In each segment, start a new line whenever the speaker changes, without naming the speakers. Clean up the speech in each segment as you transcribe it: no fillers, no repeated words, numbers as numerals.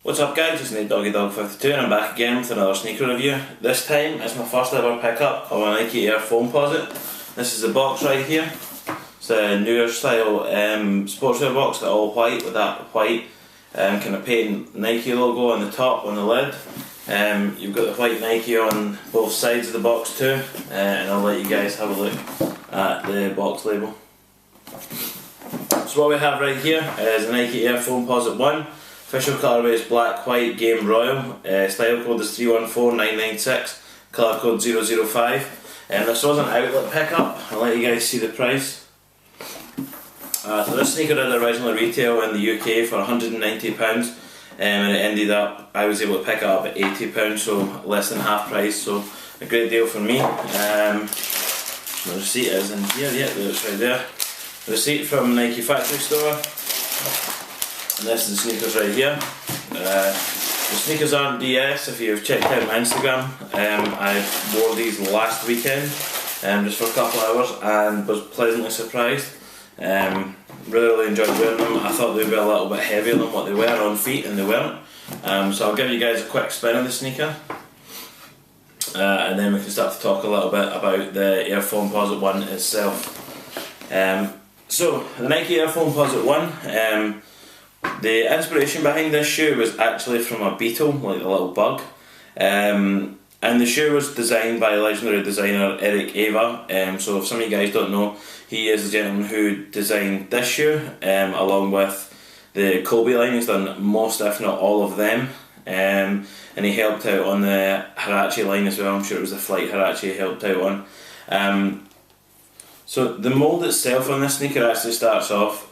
What's up guys, it's Nate Doggy Dog 52 and I'm back again with another sneaker review. This time it's my first ever pickup of a Nike Air Foamposite. This is the box right here. It's a newer style sportswear box, they're all white with that white kind of patent Nike logo on the top, on the lid. You've got the white Nike on both sides of the box too, and I'll let you guys have a look at the box label. So what we have right here is a Nike Air Foamposite 1. Official colourway is black, white, game royal. Style code is 314996. Colour code 005. This was an outlet pickup. I'll let you guys see the price. So this sneaker did originally retail in the UK for £190, and it ended up, I was able to pick it up at £80, so less than half price. So a great deal for me. The receipt is in here. Yeah, it's right there. The receipt from Nike factory store. And this is the sneakers right here. The sneakers aren't DS. If you've checked out my Instagram, I wore these last weekend just for a couple of hours and was pleasantly surprised. Really enjoyed wearing them. I thought they'd be a little bit heavier than what they were on feet, and they weren't. So I'll give you guys a quick spin of the sneaker, and then we can start to talk a little bit about the Air Foamposite 1 itself. So the Nike Air Foamposite 1, the inspiration behind this shoe was actually from a beetle, like a little bug, and the shoe was designed by legendary designer Eric Ava. So if some of you guys don't know, he is the gentleman who designed this shoe, along with the Kobe line. He's done most, if not all, of them, and he helped out on the Huarache line as well. I'm sure it was the Flight Huarache he helped out on. So the mould itself on this sneaker actually starts off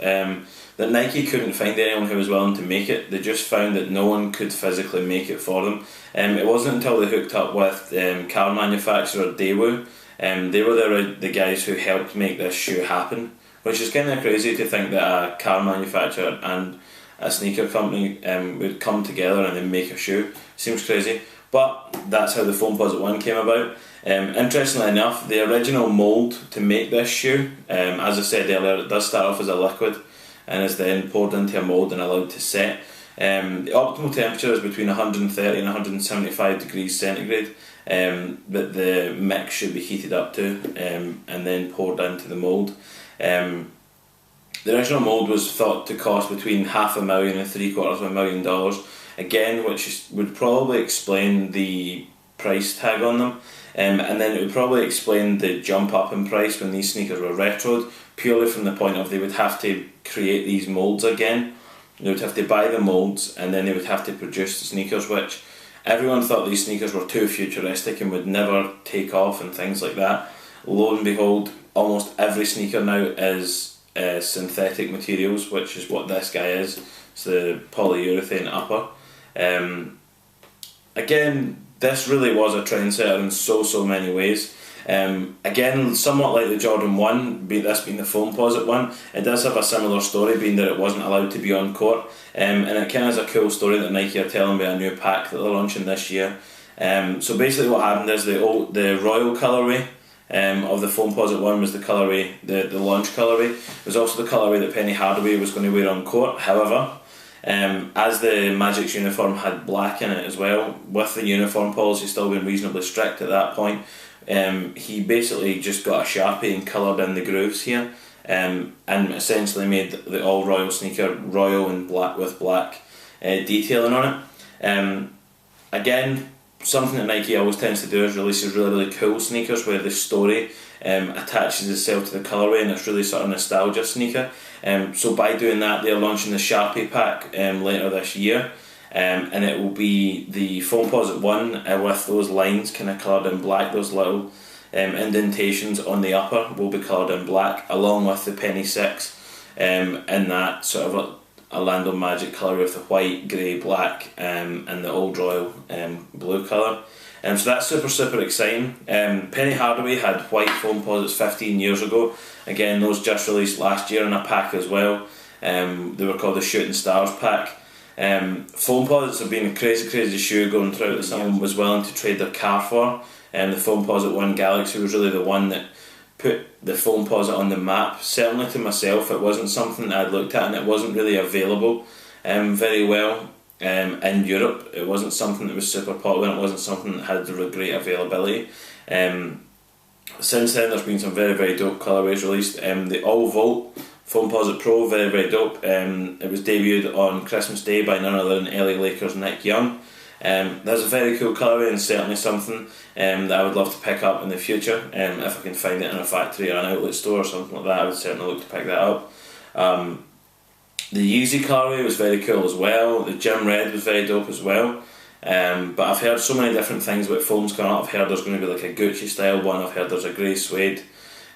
that Nike couldn't find anyone who was willing to make it. They just found that no one could physically make it for them. It wasn't until they hooked up with car manufacturer Daewoo. They were the guys who helped make this shoe happen, which is kind of crazy to think that a car manufacturer and a sneaker company would come together and then make a shoe. Seems crazy, but that's how the Foamposite 1 came about. Interestingly enough, the original mould to make this shoe, as I said earlier, it does start off as a liquid and is then poured into a mould and allowed to set. The optimal temperature is between 130 and 175 degrees centigrade, but the mix should be heated up to and then poured into the mould. The original mould was thought to cost between $500,000 and $750,000, again, which would probably explain the price tag on them. And then it would probably explain the jump up in price when these sneakers were retroed, purely from the point of they would have to create these moulds again. They would have to buy the moulds and then they would have to produce the sneakers, which everyone thought these sneakers were too futuristic and would never take off and things like that. Lo and behold, almost every sneaker now is synthetic materials, which is what this guy is. It's the polyurethane upper. Again, this really was a trendsetter in so many ways. Again, somewhat like the Jordan 1, this being the Foamposite 1, it does have a similar story, being that it wasn't allowed to be on court, and it kind of is a cool story that Nike are telling about a new pack that they're launching this year. So basically what happened is the royal colourway of the Foamposite 1 was the colourway, the launch colourway. It was also the colourway that Penny Hardaway was going to wear on court. However, as the Magic's uniform had black in it as well, with the uniform policy still being reasonably strict at that point, he basically just got a Sharpie and coloured in the grooves here, and essentially made the all royal sneaker royal and black with black detailing on it. Again, something that Nike always tends to do is releases really cool sneakers where the story attaches itself to the colourway, and it's really sort of nostalgia sneaker. So by doing that, they're launching the Sharpie pack later this year, and it will be the Foamposite 1 with those lines kind of coloured in black. Those little indentations on the upper will be coloured in black, along with the Penny 6 in that sort of Orlando Magic colour with the white, grey, black, and the old royal blue colour. So that's super exciting. Penny Hardaway had white Foamposites 15 years ago. Again, those just released last year in a pack as well. They were called the Shooting Stars pack. Foamposites have been a crazy shoe going throughout that someone was willing to trade their car for. The Foamposite 1 Galaxy was really the one that put the Foamposite on the map. Certainly to myself, it wasn't something that I'd looked at, and it wasn't really available very well. in Europe. It wasn't something that was super popular, it wasn't something that had great availability. Since then there's been some very, very dope colourways released. The All Volt Foamposite Pro, very, very dope. It was debuted on Christmas Day by none other than LA Lakers' Nick Young. That's a very cool colourway and certainly something that I would love to pick up in the future. If I can find it in a factory or an outlet store or something like that, I would certainly look to pick that up. The Yeezy colourway was very cool as well. The Gym Red was very dope as well. But I've heard so many different things about foams coming up. I've heard there's going to be like a Gucci style one. I've heard there's a grey suede.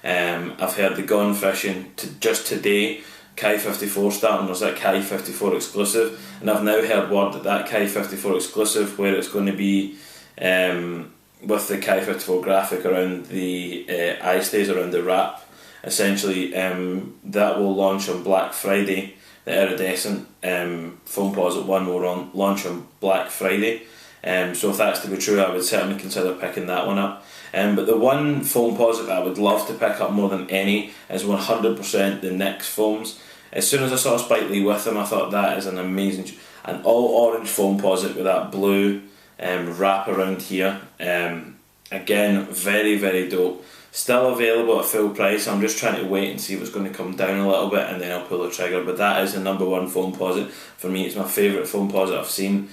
I've heard the Gone Fishing just today. Kai 54 starting. There's that Kai 54 exclusive, and I've now heard word that Kai 54 exclusive, where it's going to be with the Kai 54 graphic around the eye stays around the wrap. Essentially, that will launch on Black Friday. The iridescent Foamposite one will launch on Black Friday. So if that's to be true, I would certainly consider picking that one up. But the one Foamposite that I would love to pick up more than any is 100% the NYX foams. As soon as I saw Spike Lee with them, I thought that is an amazing, an all orange Foamposite with that blue wrap around here. Again, very, very dope. Still available at full price. I'm just trying to wait and see what's going to come down a little bit, and then I'll pull the trigger. But that is the number one Foamposite for me. It's my favourite Foamposite I've seen.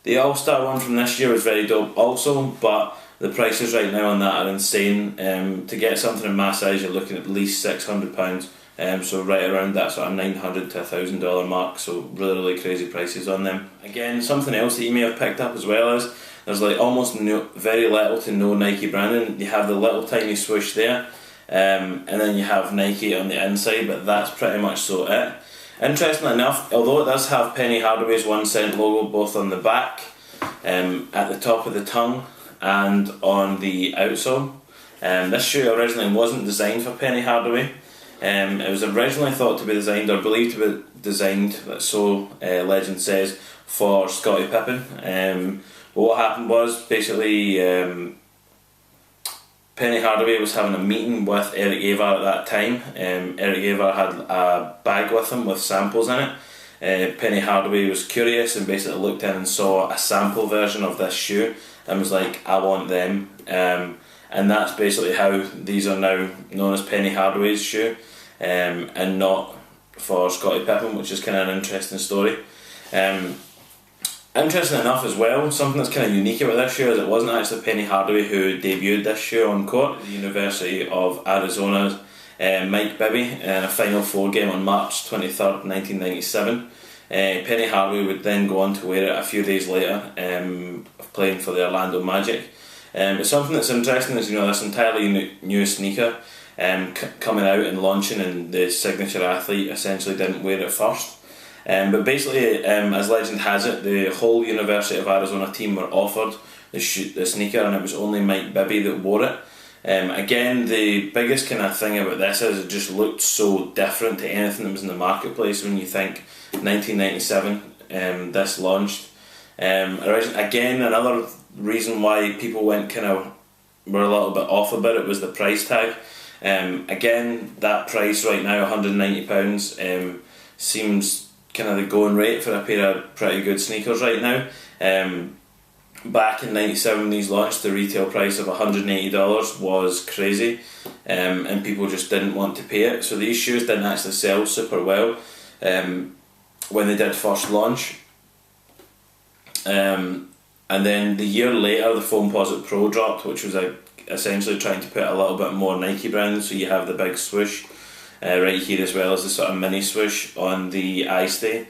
The All-Star one from this year was very dope also, but the prices right now on that are insane. To get something in my size, you're looking at least £600. So right around that sort of $900 to $1,000 mark. So really, really crazy prices on them. Again, something else that you may have picked up as well is there's like almost very little to no Nike branding. You have the little tiny swoosh there, and then you have Nike on the inside, but that's pretty much so it. Interestingly enough, although it does have Penny Hardaway's 1 cent logo both on the back, at the top of the tongue and on the outsole, this shoe originally wasn't designed for Penny Hardaway. It was originally thought to be designed, or believed to be designed, so legend says, for Scottie Pippen. But what happened was basically Penny Hardaway was having a meeting with Eric Avar at that time. Eric Avar had a bag with him with samples in it. Penny Hardaway was curious and basically looked in and saw a sample version of this shoe and was like, I want them. And that's basically how these are now known as Penny Hardaway's shoe, and not for Scottie Pippen, which is kind of an interesting story. Interesting enough as well, something that's kind of unique about this shoe is it wasn't actually Penny Hardaway who debuted this shoe on court. The University of Arizona's Mike Bibby in a Final Four game on March 23rd, 1997. Penny Hardaway would then go on to wear it a few days later, playing for the Orlando Magic. But something that's interesting is, this entirely new sneaker coming out and launching, and the signature athlete essentially didn't wear it first. But basically, as legend has it, the whole University of Arizona team were offered the sneaker, and it was only Mike Bibby that wore it. Again, the biggest kind of thing about this is it just looked so different to anything that was in the marketplace. When you think 1997, this launched. Again, another reason why people were a little bit off about it was the price tag. Again, that price right now, £190, seems kind of the going rate for a pair of pretty good sneakers right now. Back in '97 when these launched, the retail price of $180 was crazy, and people just didn't want to pay it. So these shoes didn't actually sell super well when they did first launch. And then the year later, the Foamposite Pro dropped, which was essentially trying to put a little bit more Nike branding. So you have the big swoosh right here, as well as the sort of mini swoosh on the eye stay,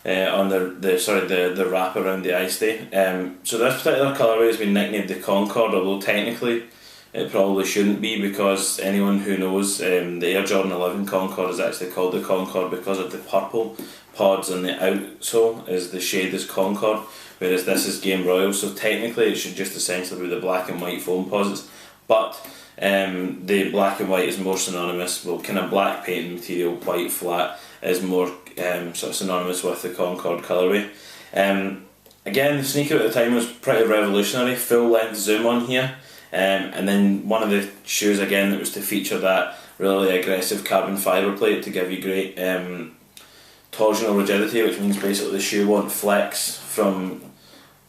on the wrap around the eye stay. So this particular colourway has been nicknamed the Concord, although technically it probably shouldn't be, because anyone who knows, the Air Jordan 11 Concord is actually called the Concord because of the purple pods on the outsole, is the shade is Concord, whereas this is Game Royal. So technically it should just essentially be the black and white Foamposites, but the black and white is more synonymous. Well, kind of black painting material, white flat is more sort of synonymous with the Concord colourway. Again, the sneaker at the time was pretty revolutionary, full length zoom on here, and then one of the shoes again that was to feature that really aggressive carbon fibre plate to give you great torsional rigidity, which means basically the shoe won't flex from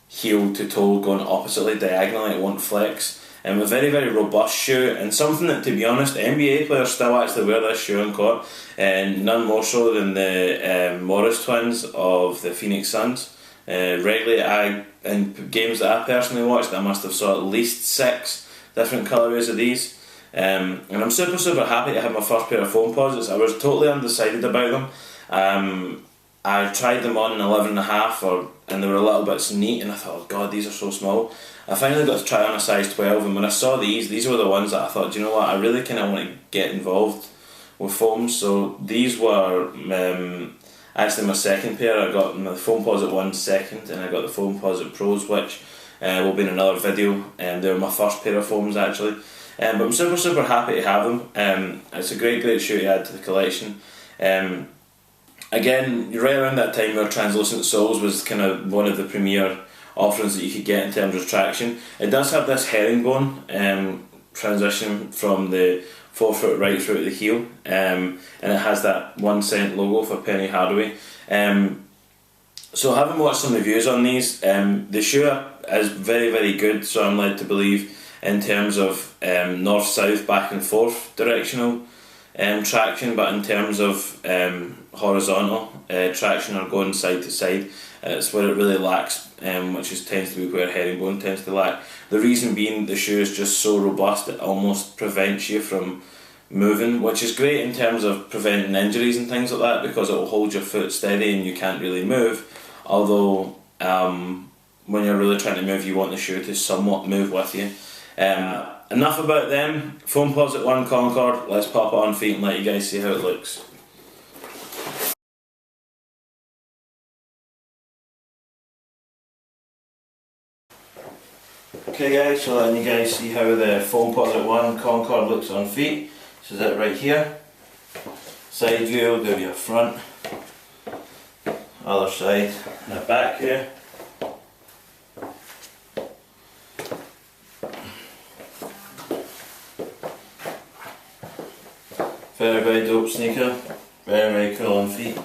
heel to toe going oppositely, diagonally, it won't flex. A very, very robust shoe, and something that, to be honest, NBA players still actually wear this shoe on court, and none more so than the Morris twins of the Phoenix Suns. Regularly, in games that I personally watched, I must have saw at least 6 different colourways of these. And I'm super, super happy to have my first pair of Foamposites. I was totally undecided about them. I tried them on 11.5, and they were a little bit neat, and I thought, oh god, these are so small. I finally got to try on a size 12, and when I saw these were the ones that I thought, do you know what, I really kind of want to get involved with foams. So these were actually my second pair. I got my Foamposite 1 second, and I got the Foamposite Pros, which will be in another video. They were my first pair of foams actually. But I'm super, super happy to have them. It's a great, great shoe to add to the collection. Again, right around that time where translucent soles was kind of one of the premier offerings that you could get in terms of traction. It does have this herringbone transition from the forefoot right through to the heel, and it has that 1 cent logo for Penny Hardaway. So having watched some reviews on these, the shoe is very, very good, so I'm led to believe, in terms of north-south, back and forth directional traction, but in terms of horizontal traction or going side to side, it's where it really lacks, which tends to be where herringbone tends to lack. The reason being, the shoe is just so robust it almost prevents you from moving, which is great in terms of preventing injuries and things like that, because it will hold your foot steady and you can't really move. Although when you're really trying to move, you want the shoe to somewhat move with you. Enough about them. Foamposite 1 Concord, let's pop it on feet and let you guys see how it looks. Okay guys, so letting you guys see how the Foamposite 1 Concord looks on feet. This is it right here. Side view, we'll do your front, other side, and the back here. Very, very dope sneaker, very, very cool on feet.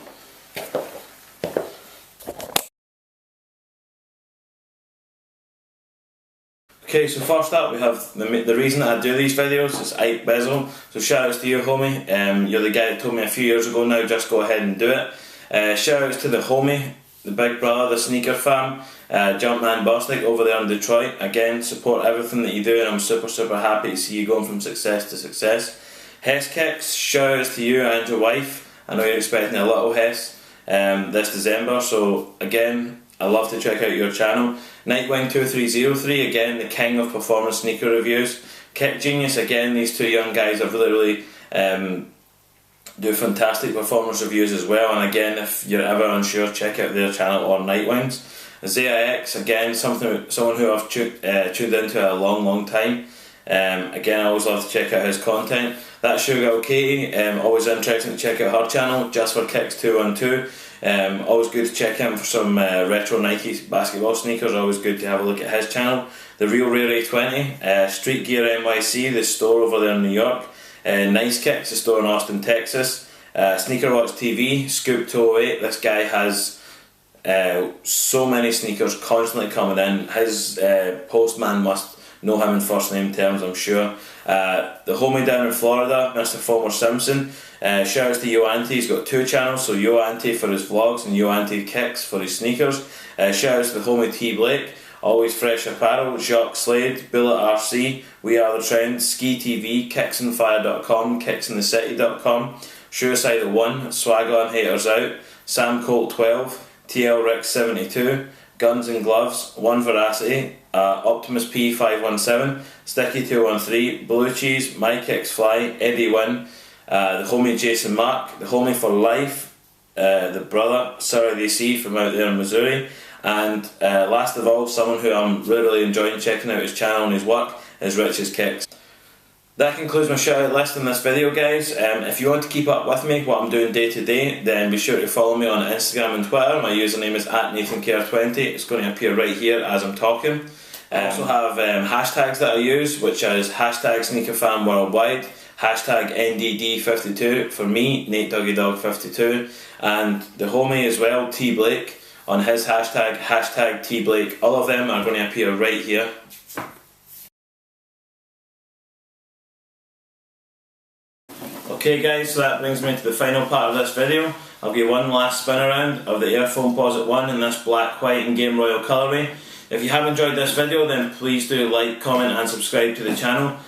Okay, so first up we have the reason that I do these videos is Ike Bezel. So shout outs to you, homie. You're the guy that told me a few years ago now, just go ahead and do it. Shout outs to the homie, the big brother, the sneaker fam, Jumpman Bostic over there in Detroit. Again, support everything that you do, and I'm super, super happy to see you going from success to success. Hess Kicks, shout outs to you and your wife. I know you're expecting a little Hess this December, so again, I love to check out your channel. Nightwing2303, again the king of performance sneaker reviews. Kick Genius, again these two young guys have really do fantastic performance reviews as well, and again if you're ever unsure, check out their channel or Nightwings. Zaya X, again someone who I've tuned into a long, long time. Again, I always love to check out his content. That's Sugar Katie, always interesting to check out her channel, Just for Kicks 212. Always good to check in for some retro Nike basketball sneakers, always good to have a look at his channel. The Real Rare A20, Street Gear NYC, the store over there in New York. Nice Kicks, the store in Austin, Texas. Sneaker Watch TV, Scoop 208, this guy has so many sneakers constantly coming in. His postman must know him in first name terms, I'm sure. The homie down in Florida, Mr. Foamer Simpson. Shout outs to Yo Auntie, he's got 2 channels, so Yo Auntie for his vlogs and Yo Auntie Kicks for his sneakers. Shout outs to the homie T Blake, Always Fresh Apparel, Jacques Slade, Bullet RC, We Are The Trend, Ski TV, kicksandfire.com, kicksandthecity.com, Suicide 1, Swag On Haters Out, Sam Colt 12, TL Rick 72, Guns and Gloves, One Veracity, Optimus P517, Sticky 213, Blue Cheese, My Kicks Fly, Eddie Wynn, the homie Jason Mark, the homie for life, the brother Sarah DC from out there in Missouri, and last of all, someone who I'm really enjoying checking out his channel and his work is Rich's Kicks. That concludes my shout out list in this video, guys. If you want to keep up with me, what I'm doing day to day, then be sure to follow me on Instagram and Twitter. My username is @NathanCare20. It's going to appear right here as I'm talking. I also have hashtags that I use, which is #SneakerFanWorldwide, hashtag NDD52 for me, Nate Doggy Dog 52, and the homie as well, T Blake, on his hashtag, hashtag T Blake. All of them are going to appear right here. Okay guys, so that brings me to the final part of this video. I'll give one last spin around of the Air Foamposite 1 in this black, white and game royal colourway. If you have enjoyed this video, then please do like, comment and subscribe to the channel.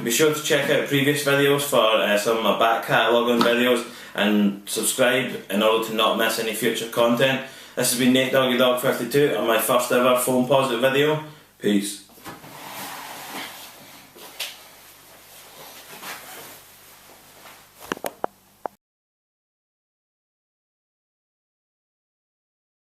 Be sure to check out previous videos for some of my back catalogue on videos, and subscribe in order to not miss any future content. This has been Nate Doggy Dog 52 on my first ever Foamposite video. Peace.